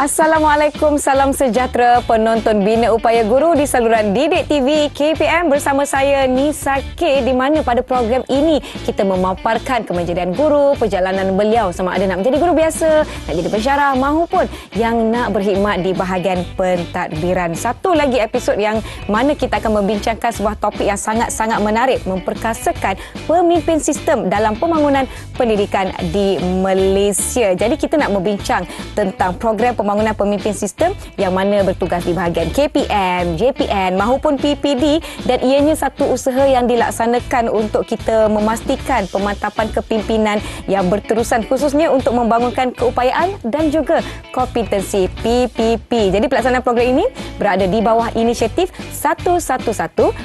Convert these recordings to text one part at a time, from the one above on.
Assalamualaikum, salam sejahtera penonton Bina Upaya Guru di saluran Didik TV KPM bersama saya Nisa K, di mana pada program ini kita memaparkan kemajuan guru, perjalanan beliau sama ada nak menjadi guru biasa, nak jadi pensyarah mahupun yang nak berkhidmat di bahagian pentadbiran. Satu lagi episod yang mana kita akan membincangkan sebuah topik yang sangat-sangat menarik, memperkasakan pemimpin sistem dalam pembangunan pendidikan di Malaysia. Jadi kita nak membincang tentang program pembangunan pemimpin sistem yang mana bertugas di bahagian KPM, JPN mahupun PPD, dan ianya satu usaha yang dilaksanakan untuk kita memastikan pemantapan kepimpinan yang berterusan khususnya untuk membangunkan keupayaan dan juga kompetensi PPP. Jadi pelaksanaan program ini berada di bawah inisiatif 111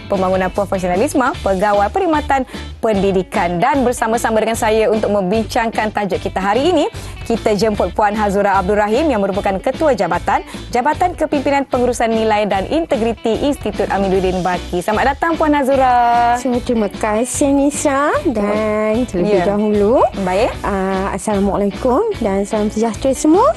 Pembangunan Profesionalisme Pegawai Perkhidmatan Pendidikan, dan bersama-sama dengan saya untuk membincangkan tajuk kita hari ini, kita jemput Puan Hazura Abdul Rahim yang merupakan Ketua Jabatan Kepimpinan Pengurusan Nilai dan Integriti Institut Amiruddin Baki. Selamat datang Puan Hazura. Terima kasih Nisa, dan terlebih dahulu baik. Assalamualaikum dan salam sejahtera semua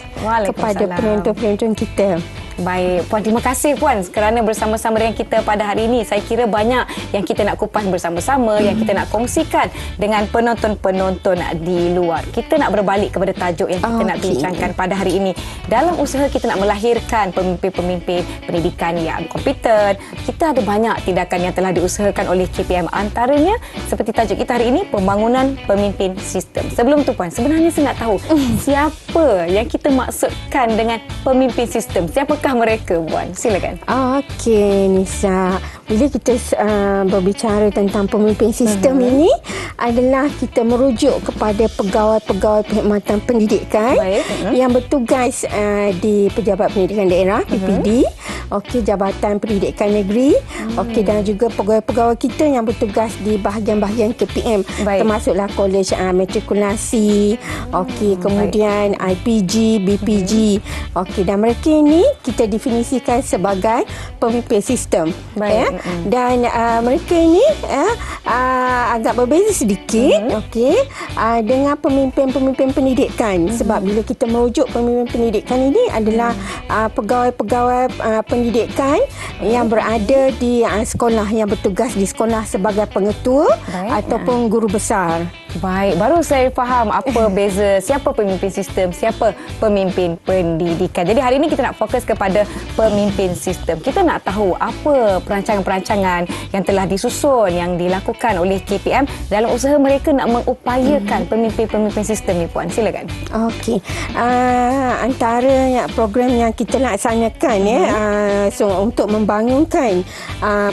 kepada penonton-penonton kita. Baik, Puan, terima kasih Puan kerana bersama-sama dengan kita pada hari ini. Saya kira banyak yang kita nak kupas bersama-sama, yang kita nak kongsikan dengan penonton-penonton di luar. Kita nak berbalik kepada tajuk yang kita nak bincangkan pada hari ini. Dalam usaha kita nak melahirkan pemimpin-pemimpin pendidikan yang kompeten, kita ada banyak tindakan yang telah diusahakan oleh KPM. Antaranya seperti tajuk kita hari ini, pembangunan pemimpin sistem. Sebelum tu Puan, sebenarnya saya nak tahu siapa yang kita maksudkan dengan pemimpin sistem. Siapakah mereka, Puan? Silakan. Okey, Nisa. Bila kita berbicara tentang pemimpin sistem ini adalah kita merujuk kepada pegawai-pegawai perkhidmatan pendidikan yang bertugas di Pejabat Pendidikan Daerah, PPD, Jabatan Pendidikan Negeri, dan juga pegawai-pegawai kita yang bertugas di bahagian-bahagian KPM, termasuklah Kolej Matrikulasi, kemudian IPG, BPG. Dan mereka ini kita definisikan sebagai pemimpin sistem. Dan mereka ini agak berbeza sedikit dengan pemimpin-pemimpin pendidikan, sebab bila kita merujuk pemimpin pendidikan ini adalah pegawai-pegawai pendidikan yang berada di sekolah, yang bertugas di sekolah sebagai pengetua ataupun guru besar. Baik, baru saya faham apa beza siapa pemimpin sistem, siapa pemimpin pendidikan. Jadi hari ini kita nak fokus kepada pemimpin sistem. Kita nak tahu apa perancangan-perancangan yang telah disusun, yang dilakukan oleh KPM dalam usaha mereka nak mengupayakan pemimpin-pemimpin sistem ni, Puan. Silakan. Okey. Antara program yang kita laksanakan untuk membangunkan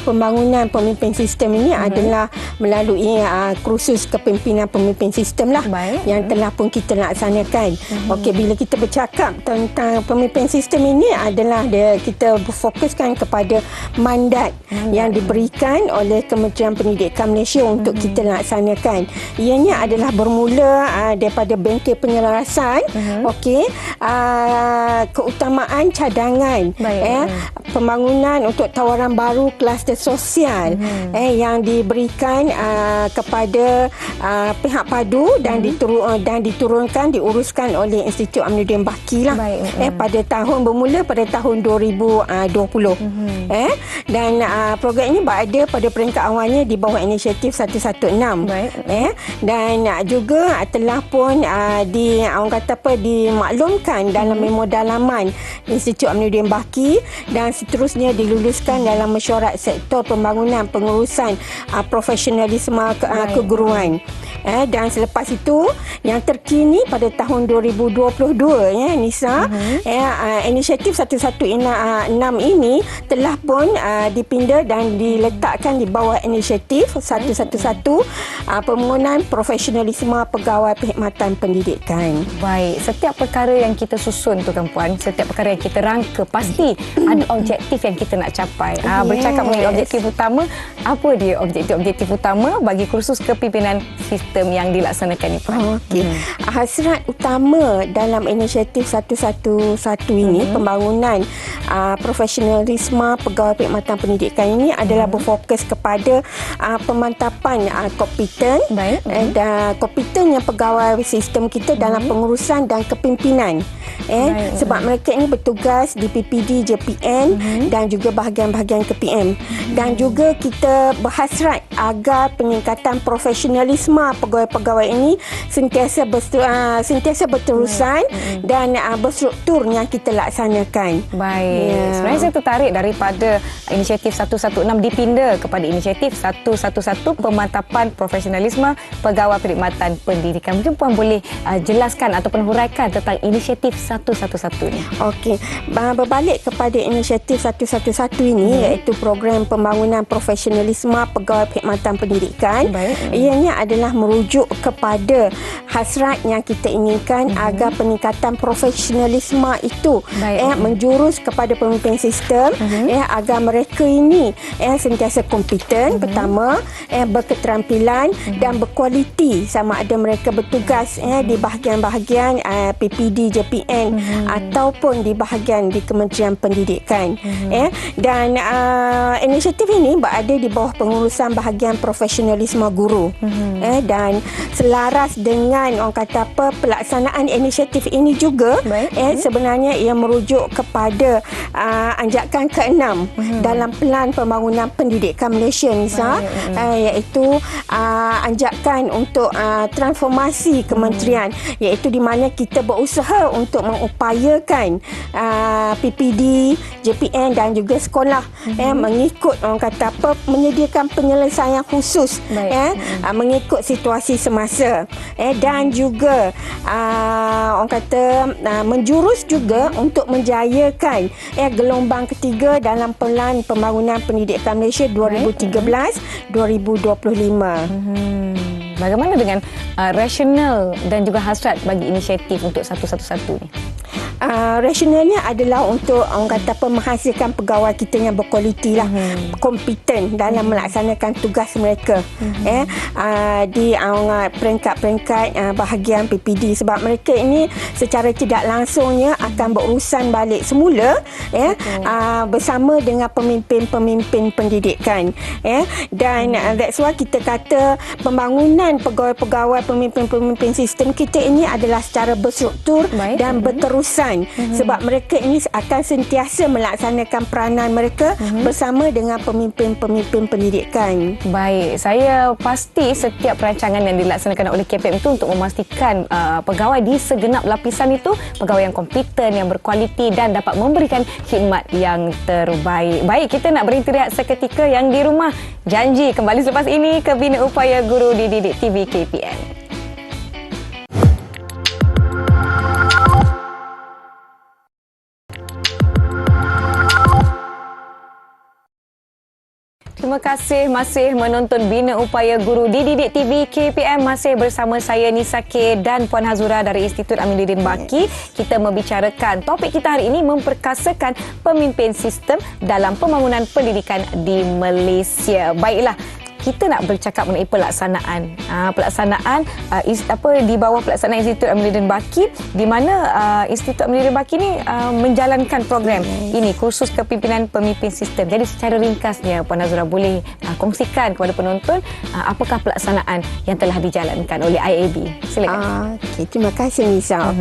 pembangunan pemimpin sistem ini adalah melalui kursus kepimpinan pemimpin sistem lah, yang telah pun kita laksanakan. Bila kita bercakap tentang pemimpin sistem ini adalah kita berfokuskan kepada mandat yang diberikan oleh Kementerian Pendidikan Malaysia untuk kita laksanakan. Ianya adalah bermula daripada bengkel penyelarasan, keutamaan cadangan, pembangunan untuk tawaran baru kluster sosial yang diberikan kepada pihak padu dan diturunkan, diuruskan oleh Institut Amiruddin Baki lah, pada bermula pada tahun 2020. Dan program ini berada pada peringkat awalnya di bawah inisiatif 116. Dan juga telah pun dimaklumkan dalam memo dalaman Institut Amiruddin Baki, dan seterusnya diluluskan dalam mesyuarat sektor pembangunan pengurusan profesionalisme keguruan. Dan selepas itu, yang terkini pada tahun 2022 Nisa, inisiatif 116 ini telah pun dipindah dan diletakkan di bawah inisiatif 111 Pembangunan Profesionalisme Pegawai Perkhidmatan Pendidikan. Baik, setiap perkara yang kita susun tu kan, Puan, setiap perkara yang kita rangka pasti ada objektif yang kita nak capai. Yes. Bercakap mengenai objektif utama, apa dia objektif utama bagi kursus kepimpinan sistem yang dilaksanakan ni, Puan? Okey. Hasrat utama dalam inisiatif 111 ini, pembangunan profesionalisme pegawai perkhidmatan pendidikan ini adalah berfokus kepada pemantapan kompeten dan kompeten yang pegawai sistem kita dalam pengurusan dan kepimpinan. Sebab mereka ini bertugas di PPD, JPN dan juga bahagian-bahagian KPM. Dan juga kita berhasrat agar peningkatan profesionalisme pegawai-pegawai ini sentiasa berterusan dan berstruktur yang kita laksanakan. Baik. Sebenarnya saya tertarik daripada inisiatif 116 dipinda kepada inisiatif 111 pemantapan profesionalisme pegawai perkhidmatan pendidikan. Mungkin Puan boleh jelaskan ataupun huraikan tentang inisiatif 111 ni. Okey, berbalik kepada inisiatif 111 ini iaitu program pembangunan profesionalisme pegawai perkhidmatan pendidikan. Ianya adalah merujuk kepada hasrat yang kita inginkan agar peningkatan profesionalisme itu menjurus kepada pemimpin sistem agar mereka ini sentiasa kompeten pertama, berketerampilan dan berkualiti sama ada mereka bertugas di bahagian-bahagian PPD, JPN ataupun di bahagian di Kementerian Pendidikan. Dan inisiatif ini berada di bawah pengurusan bahagian profesionalisme guru. Dan selaras dengan orang kata apa pelaksanaan inisiatif ini juga sebenarnya ia merujuk kepada anjakan ke-6 dalam Pelan Pembangunan Pendidikan Malaysia, Nisa, iaitu anjakan untuk transformasi kementerian, iaitu di mana kita berusaha untuk mengupayakan PPD, JPN dan juga sekolah mengikut orang kata apa menyediakan penyelesaian khusus mengikut situasi semasa dan juga orang kata menjurus juga untuk menjayakan gelombang ketiga dalam Pelan Pembangunan Pendidikan Malaysia 2013-2025. Bagaimana dengan rasional dan juga hasrat bagi inisiatif untuk 111 ni? Rasionalnya adalah untuk orang kata apa menghasilkan pegawai kita yang berkualiti lah, kompeten dalam melaksanakan tugas mereka di peringkat-peringkat bahagian PPD, sebab mereka ini secara tidak langsungnya akan berurusan balik semula bersama dengan pemimpin-pemimpin pendidikan dan that's why kita kata pembangunan pegawai-pegawai pemimpin-pemimpin sistem kita ini adalah secara berstruktur dan berterusan. Sebab mereka ini akan sentiasa melaksanakan peranan mereka bersama dengan pemimpin-pemimpin pendidikan. Baik, saya pasti setiap perancangan yang dilaksanakan oleh KPM itu untuk memastikan pegawai di segenap lapisan itu pegawai yang kompeten, yang berkualiti dan dapat memberikan khidmat yang terbaik. Baik, kita nak berhenti rehat seketika. Yang di rumah, janji kembali selepas ini ke Bina Upaya Guru di Didik TV KPM. Terima kasih masih menonton Bina Upaya Guru di Didik TV KPM. Masih bersama saya Nisa K dan Puan Hazura dari Institut Aminuddin Baki. Kita membicarakan topik kita hari ini memperkasakan pemimpin sistem dalam pembangunan pendidikan di Malaysia. Baiklah, kita nak bercakap mengenai pelaksanaan. Di bawah pelaksanaan Institut Aminuddin Baki, di mana Institut Aminuddin Baki ni menjalankan program ini, kursus kepimpinan pemimpin sistem. Jadi secara ringkasnya, Puan Azura boleh kongsikan kepada penonton apakah pelaksanaan yang telah dijalankan oleh IAB. Silakan. Okay, terima kasih Nisa.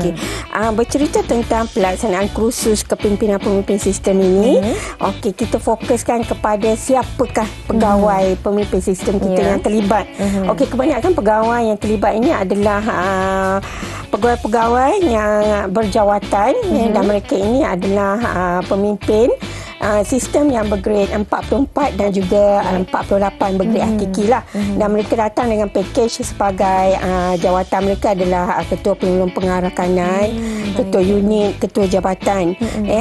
Bercerita tentang pelaksanaan kursus kepimpinan pemimpin sistem ini, kita fokuskan kepada siapakah pegawai pemimpin sistem kita yang terlibat. Okey, kebanyakan pegawai yang terlibat ini adalah pegawai-pegawai yang berjawatan dan mereka ini adalah pemimpin sistem yang bergrade 44 dan juga 48 bergrade hakiki lah. Dan mereka datang dengan package sebagai jawatan mereka adalah ketua penyuluh pengarah kanan, ketua unit, ketua jabatan.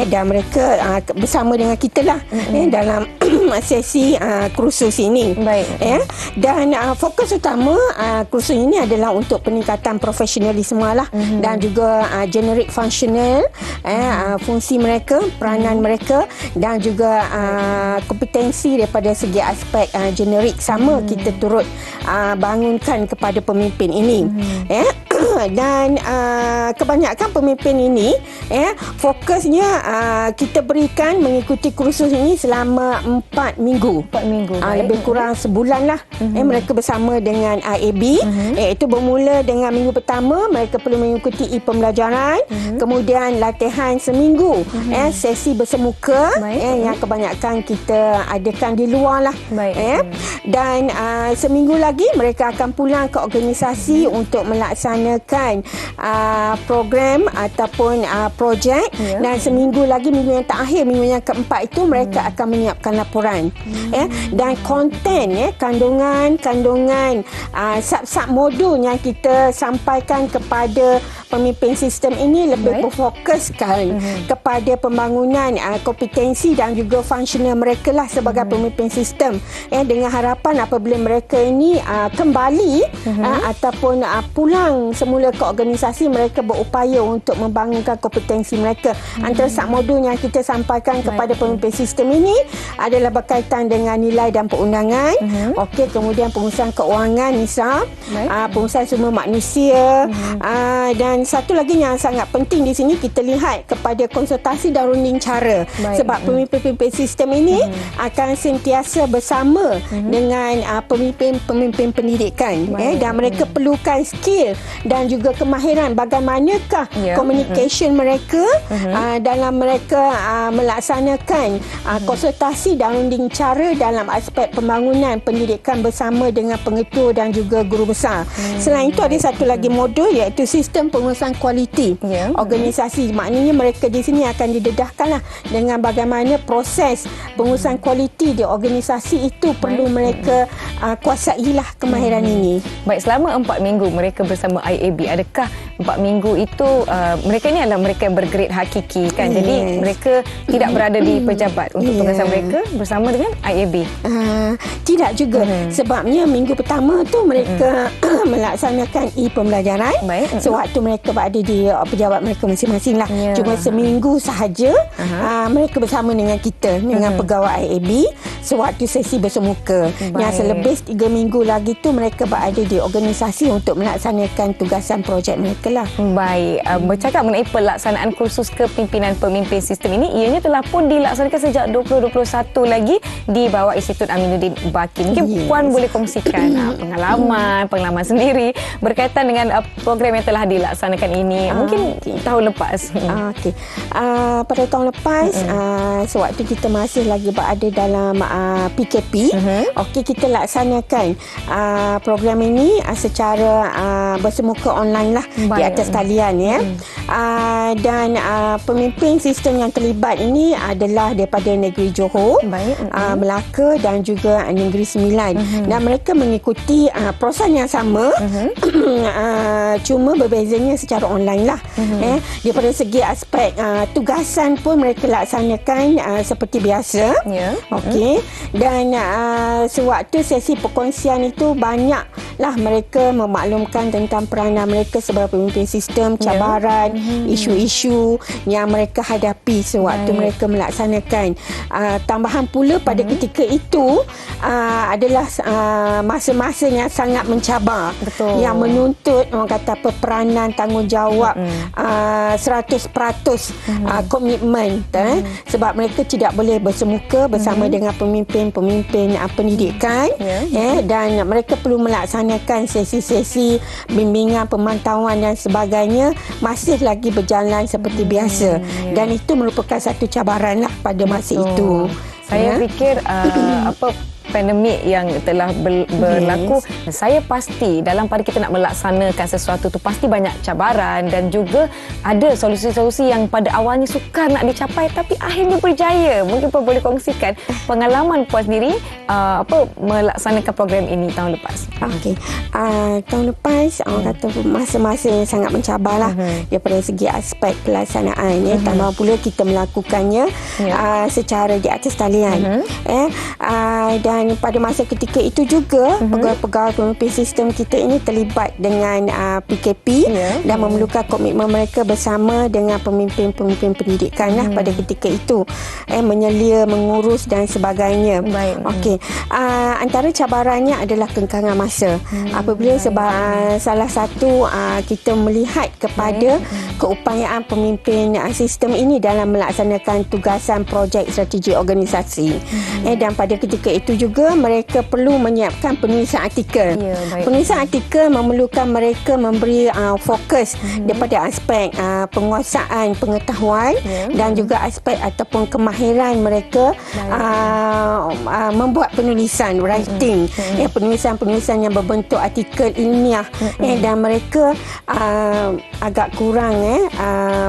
Dan mereka bersama dengan kita lah dalam sesi kursus ini. Dan fokus utama kursus ini adalah untuk peningkatan profesionalisme lah dan juga generic functional fungsi mereka, peranan mereka dan juga kompetensi daripada segi aspek generik sama kita turut bangunkan kepada pemimpin ini. Dan kebanyakan pemimpin ini fokusnya kita berikan mengikuti kursus ini selama 4 minggu. 4 minggu. Lebih kurang sebulan lah. Mereka bersama dengan IAB. Iaitu bermula dengan minggu pertama mereka perlu mengikuti pembelajaran. Kemudian latihan seminggu. Sesi bersemuka yang kebanyakan kita adakan di luar lah. Dan seminggu lagi mereka akan pulang ke organisasi untuk melaksanakan program ataupun projek. Dan seminggu lagi, minggu yang terakhir, minggu yang keempat itu mereka akan menyiapkan laporan. Dan konten kandungan sub-sub modul yang kita sampaikan kepada pemimpin sistem ini lebih berfokuskan kepada pembangunan kompetensi dan juga fungsional mereka lah sebagai pemimpin sistem. Dengan harapan apabila mereka ini kembali ataupun pulang semula ke organisasi, mereka berupaya untuk membangunkan kompetensi mereka. Antara sub-modul yang kita sampaikan kepada pemimpin sistem ini adalah berkaitan dengan nilai dan perundangan. Kemudian pengurusan keuangan, Nisa, pengurusan sumber manusia, dan satu lagi yang sangat penting di sini kita lihat kepada konsultasi dan runding cara. Sebab pemimpin-pemimpin sistem ini akan sentiasa bersama dengan pemimpin-pemimpin pendidikan, dan mereka perlukan skill dan juga kemahiran bagaimanakah communication mereka dalam mereka melaksanakan konsultasi dan runding cara dalam aspek pembangunan pendidikan bersama dengan pengetua dan juga guru besar. Selain itu ada satu lagi modul iaitu sistem pengurusan kualiti organisasi. Maknanya mereka di sini akan didedahkanlah dengan bagaimana proses pengurusan kualiti di organisasi itu perlu mereka kuasailah kemahiran ini. Baik, selama 4 minggu mereka bersama IAB, adakah 4 minggu itu mereka ni adalah mereka yang bergrade hakiki kan? Jadi mereka tidak berada di pejabat untuk tugasan mereka bersama dengan IAB. Tidak juga. Sebabnya minggu pertama tu mereka melaksanakan pembelajaran. Sewaktu mereka berada di pejabat mereka masing-masing lah. Cuma seminggu sahaja mereka bersama dengan kita, dengan pegawai IAB sewaktu sesi bersemuka. Yang selebih 3 minggu lagi tu mereka berada di organisasi untuk melaksanakan tugasan projek mereka lah. Baik, bercakap mengenai pelaksanaan kursus kepimpinan pemimpin sistem ini, ianya telah pun dilaksanakan sejak 2021 lagi di bawah Institut Aminuddin Baki. Mungkin Puan boleh kongsikan pengalaman sendiri berkaitan dengan program yang telah dilaksanakan ini mungkin tahun lepas. Pada tahun lepas sewaktu kita masih lagi berada dalam PKP, kita laksanakan program ini secara bersemuka online lah. Di atas talian dan pemimpin sistem yang terlibat ini adalah daripada Negeri Johor, Melaka dan juga Negeri Sembilan. Dan mereka mengikuti proses yang sama cuma berbezanya secara online lah. Daripada segi aspek tugasan pun mereka laksanakan seperti biasa. Dan sewaktu sesi perkongsian itu banyaklah mereka memaklumkan tentang peranan mereka sebagai pemimpin sistem, cabaran, isu-isu yang mereka hadapi sewaktu mereka melaksanakan. Tambahan pula pada ketika itu adalah masa-masa yang sangat mencabar. Yang menuntut orang kata peranan, tanggungjawab 100% komitmen. Sebab mereka tidak boleh bersemuka bersama dengan pemimpin-pemimpin pendidikan, dan mereka perlu melaksanakan sesi-sesi bimbingan, pemantauan dan sebagainya masih lagi berjalan seperti biasa. Dan itu merupakan satu cabaran lah pada masa itu. Saya fikir pandemik yang telah berlaku, saya pasti dalam pada kita nak melaksanakan sesuatu tu pasti banyak cabaran dan juga ada solusi-solusi yang pada awalnya sukar nak dicapai tapi akhirnya berjaya. Mungkin Puan boleh kongsikan pengalaman Puan sendiri melaksanakan program ini tahun lepas. Tahun lepas orang kata masa-masa yang sangat mencabar lah daripada segi aspek pelaksanaan. Tambah pula kita melakukannya secara di atas talian. Dan dan pada masa ketika itu juga pegawai-pegawai pemimpin sistem kita ini terlibat dengan PKP dan memerlukan komitmen mereka bersama dengan pemimpin-pemimpin pendidikan lah pada ketika itu, menyelia, mengurus dan sebagainya. Okey, antara cabarannya adalah kengkangan masa. Apabila salah satu kita melihat kepada keupayaan pemimpin sistem ini dalam melaksanakan tugasan projek strategi organisasi. Dan pada ketika itu juga mereka perlu menyiapkan penulisan artikel. Penulisan artikel memerlukan mereka memberi fokus daripada aspek penguasaan pengetahuan dan juga aspek ataupun kemahiran mereka membuat penulisan, writing, penulisan-penulisan yang berbentuk artikel ilmiah, dan mereka agak kurang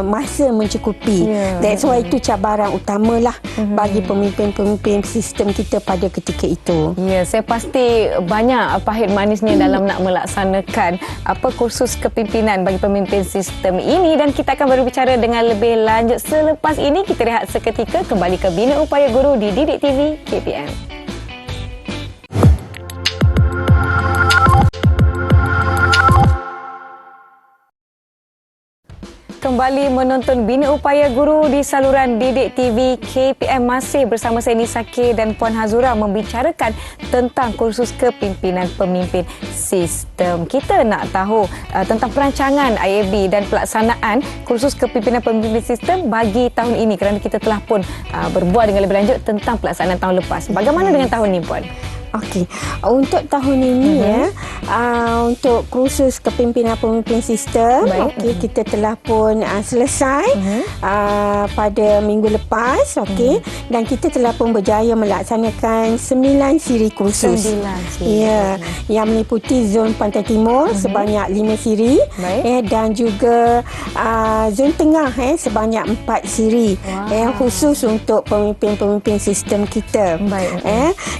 masa mencukupi. That's why itu cabaran utamalah bagi pemimpin-pemimpin sistem kita pada ketika itu. Ya, saya pasti banyak pahit manisnya dalam nak melaksanakan kursus kepimpinan bagi pemimpin sistem ini, dan kita akan berbicara dengan lebih lanjut selepas ini. Kita rehat seketika, kembali ke Bina Upaya Guru di Didik TV KPM. Kembali menonton Bina Upaya Guru di saluran Didik TV KPM, masih bersama saya Nisa K dan Puan Hazura membicarakan tentang kursus kepimpinan pemimpin sistem. Kita nak tahu tentang perancangan IAB dan pelaksanaan kursus kepimpinan pemimpin sistem bagi tahun ini, kerana kita telah pun berbual dengan lebih lanjut tentang pelaksanaan tahun lepas. Bagaimana dengan tahun ini, Puan? Okey, untuk tahun ini untuk kursus kepimpinan pemimpin sistem, kita telah pun selesai pada minggu lepas, dan kita telah pun berjaya melaksanakan 9 siri kursus. 9 siri. Ya, yang meliputi zon Pantai Timur sebanyak 5 siri, dan juga zon tengah sebanyak 4 siri, khusus untuk pemimpin-pemimpin sistem kita.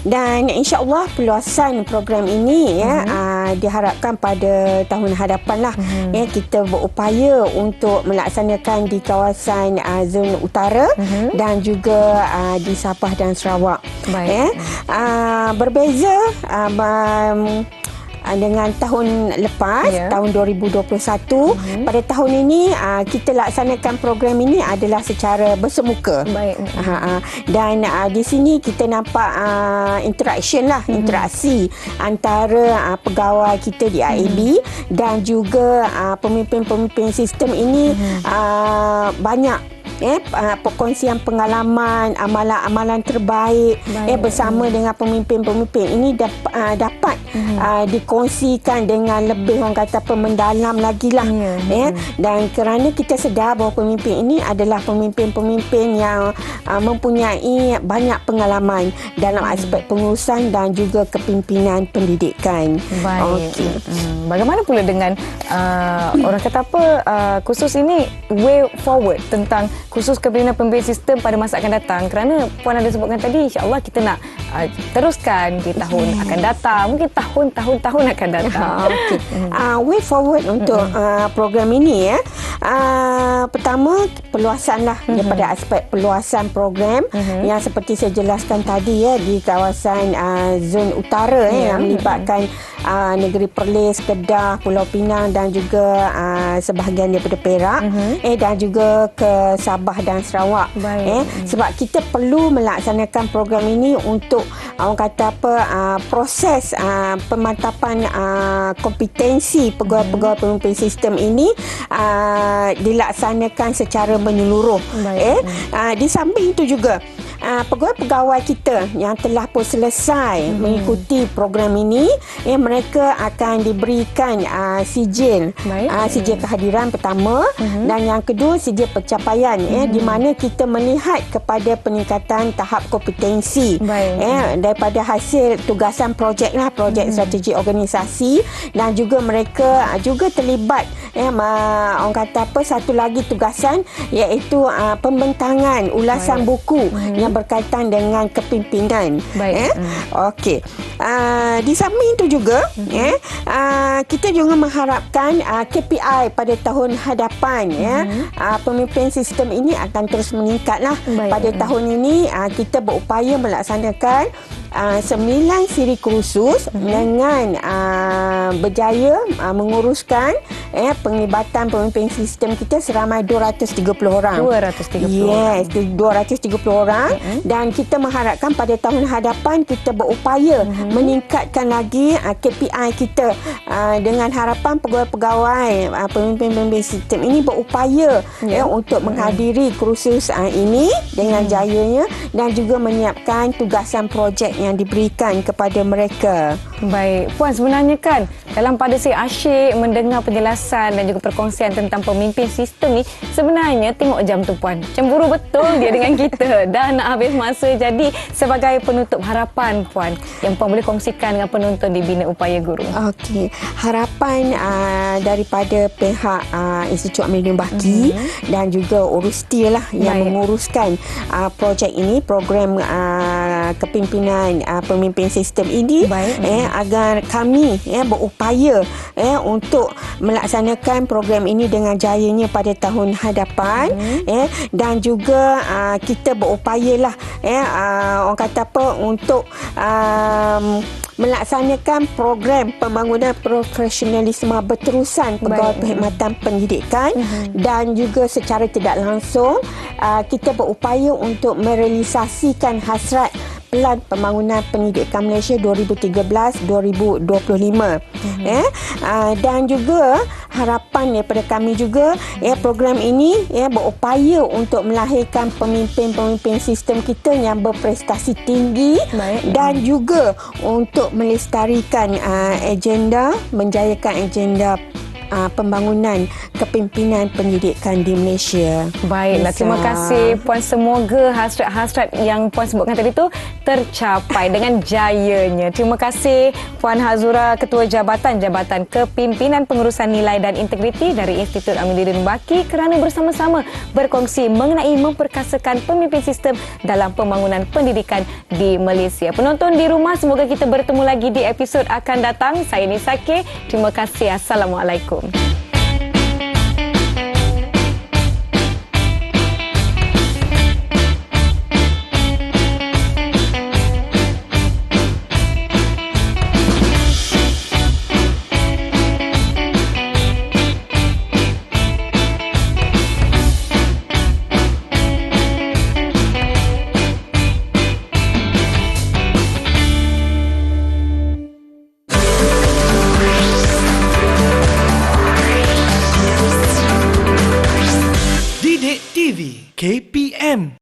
Dan insya-Allah peluasan program ini diharapkan pada tahun hadapan lah. Kita berupaya untuk melaksanakan di kawasan zon utara dan juga di Sabah dan Sarawak. Berbeza dengan tahun lepas, tahun 2021. Pada tahun ini kita laksanakan program ini adalah secara bersemuka. Dan di sini kita nampak interaction lah, interaksi antara pegawai kita di IAB dan juga pemimpin-pemimpin sistem ini. Banyak perkongsian pengalaman, amalan-amalan terbaik bersama dengan pemimpin-pemimpin ini dapat dikongsikan dengan lebih, orang kata, mendalam lagi lah. Dan kerana kita sedar bahawa pemimpin ini adalah pemimpin-pemimpin yang mempunyai banyak pengalaman dalam aspek pengurusan dan juga kepimpinan pendidikan. Bagaimana pula dengan orang kata kursus ini way forward tentang kursus kepimpinan pemimpin sistem pada masa akan datang, kerana Puan ada sebutkan tadi, insya-Allah kita nak teruskan di tahun akan datang, mungkin tahun-tahun akan datang. Way forward untuk program ini pertama, peluasan lah daripada aspek peluasan program yang seperti saya jelaskan tadi di kawasan zon utara yang melibatkan negeri Perlis, Kedah, Pulau Pinang dan juga sebahagian daripada Perak, dan juga ke Sabah dan Sarawak. Sebab kita perlu melaksanakan program ini untuk, orang kata proses pemantapan kompetensi pegawai-pegawai pemimpin sistem ini dilaksanakan secara menyeluruh. Di samping itu juga pegawai-pegawai kita yang telah pun selesai mengikuti program ini, mereka akan diberikan sijil kehadiran pertama, dan yang kedua sijil pencapaian, di mana kita melihat kepada peningkatan tahap kompetensi daripada hasil tugasan projek strategi organisasi, dan juga mereka juga terlibat orang kata satu lagi tugasan, iaitu pembentangan ulasan buku yang berkaitan dengan kepimpinan. Okey. Di samping itu juga kita juga mengharapkan KPI pada tahun hadapan pemimpin sistem ini akan terus meningkatlah. Pada tahun ini kita berupaya melaksanakan 9 siri kursus dengan berjaya menguruskan penglibatan pemimpin sistem kita seramai 230 orang. 230 Yes, 230 orang. Dan kita mengharapkan pada tahun hadapan kita berupaya meningkatkan lagi KPI kita dengan harapan pegawai-pegawai pemimpin-pemimpin sistem ini berupaya untuk menghadiri kursus ini dengan jayanya dan juga menyiapkan tugasan projek yang diberikan kepada mereka. Baik, Puan, sebenarnya kan dalam pada saya asyik mendengar penjelasan dan juga perkongsian tentang pemimpin sistem ni, sebenarnya tengok jam tu, Puan. Cemburu betul dia dengan kita. Dah nak habis masa. Jadi sebagai penutup harapan, Puan, yang Puan boleh kongsikan dengan penonton di Bina Upaya Guru. Okey, harapan daripada pihak Institut Amelia Baki dan juga Urusti lah yang menguruskan projek ini, program kepimpinan pemimpin sistem ini, agar kami berupaya untuk melaksanakan program ini dengan jayanya pada tahun hadapan, dan juga kita berupayalah orang kata apa untuk melaksanakan program pembangunan profesionalisme berterusan pegawai perkhidmatan pendidikan dan juga secara tidak langsung kita berupaya untuk merealisasikan hasrat Pelan Pembangunan Pendidikan Malaysia 2013-2025. Dan juga harapan daripada kami juga program ini berupaya untuk melahirkan pemimpin-pemimpin sistem kita yang berprestasi tinggi dan juga untuk melestarikan menjayakan agenda pembangunan kepimpinan pendidikan di Malaysia. Baiklah, terima kasih Puan. Semoga hasrat-hasrat yang Puan sebutkan tadi tu tercapai dengan jayanya. Terima kasih Puan Hazura, Ketua Jabatan Kepimpinan Pengurusan Nilai dan Integriti dari Institut Amiruddin Baki, kerana bersama-sama berkongsi mengenai memperkasakan pemimpin sistem dalam pembangunan pendidikan di Malaysia. Penonton di rumah, semoga kita bertemu lagi di episod akan datang. Saya Nisa K. Terima kasih. Assalamualaikum. Didik TV KPM